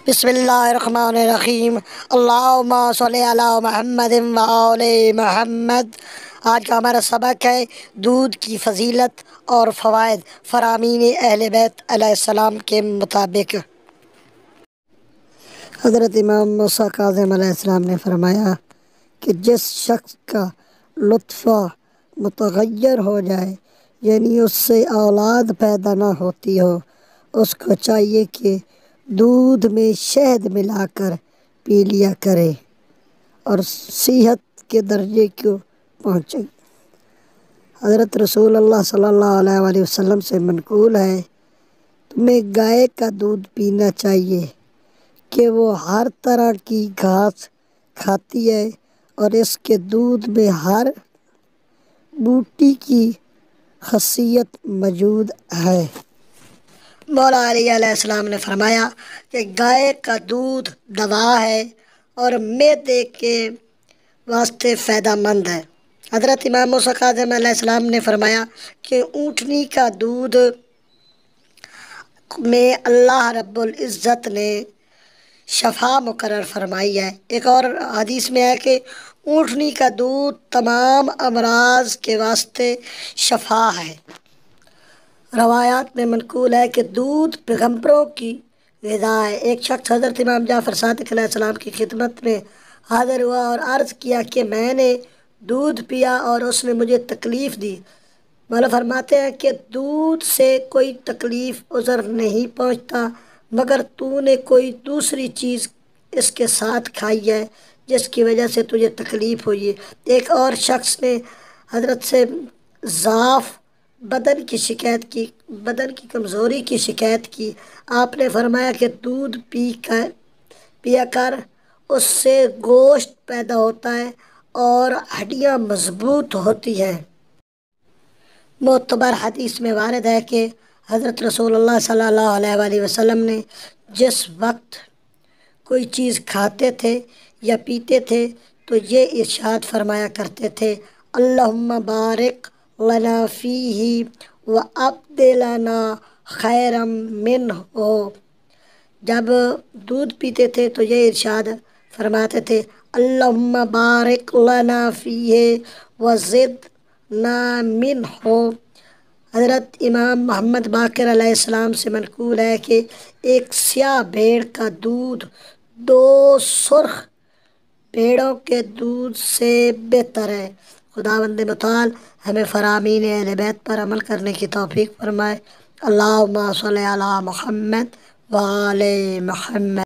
بسم اللہ الرحمن الرحیم، اللہم صلی علی محمد وآل محمد۔ آج کا ہمارا سبق ہے دودھ کی فضیلت اور فوائد فرامین اہل بیت علیہ السلام کے مطابق۔ حضرت امام موسیٰ کاظم علیہ السلام نے فرمایا کہ جس شخص کا لطفہ متغیر ہو جائے، یعنی اس سے اولاد پیدا نہ ہوتی ہو، اس کو چاہیے کہ دودھ میں شہد ملا کر پی لیا کرے اور صحت کے درجے کو پہنچے۔ حضرت رسول اللہ صلی اللہ علیہ وآلہ وسلم سے منقول ہے، تمہیں گائے کا دودھ پینا چاہیے کہ وہ ہر طرح کی گھاس کھاتی ہے اور اس کے دودھ میں ہر بوٹی کی خاصیت موجود ہے۔ مولا علی علیہ السلام نے فرمایا کہ گائے کا دودھ دوا ہے اور معدے کے واسطے فائدہ مند ہے۔ حضرت امام موسیٰ کاظم علیہ السلام نے فرمایا کہ اونٹنی کا دودھ میں اللہ رب العزت نے شفا مقرر فرمائی ہے۔ ایک اور حدیث میں ہے کہ اونٹنی کا دودھ تمام امراض کے واسطے شفا ہے۔ روایات میں منقول ہے کہ دودھ پیغمبروں کی غذا ہے۔ ایک شخص حضرت امام جعفر صادق علیہ السلام کی خدمت میں حاضر ہوا اور عرض کیا کہ میں نے دودھ پیا اور اس نے مجھے تکلیف دی۔ مولا فرماتے ہیں کہ دودھ سے کوئی تکلیف عذر نہیں پہنچتا مگر تو نے کوئی دوسری چیز اس کے ساتھ کھائی ہے جس کی وجہ سے تجھے تکلیف ہوئی ہے۔ ایک اور شخص نے حضرت سے ضعف بدن کی شکایت کی، بدن کی کمزوری کی شکایت کی۔ آپ نے فرمایا کہ دودھ پیا کر اس سے گوشت پیدا ہوتا ہے اور ہڈیاں مضبوط ہوتی ہیں۔ معتبر حدیث میں وارد ہے کہ حضرت رسول اللہ صلی اللہ علیہ وآلہ وسلم نے جس وقت کوئی چیز کھاتے تھے یا پیتے تھے تو یہ ارشاد فرمایا کرتے تھے، اللہم بارک لنا فیہ وابدلنا خیرا منہ۔ جب دودھ پیتے تھے تو یہ ارشاد فرماتے تھے، اللہم بارک لنا فیہ وزدنا منہ۔ حضرت امام محمد باقر علیہ السلام سے منقول ہے کہ ایک سیاہ بھیڑ کا دودھ 2 سرخ بھیڑوں کے دودھ سے بہتر ہے۔ خداوند متعال ہمیں فرامین اہل بیت پر عمل کرنے کی توفیق فرمائے۔ اللہم صلی علی محمد وآل محمد۔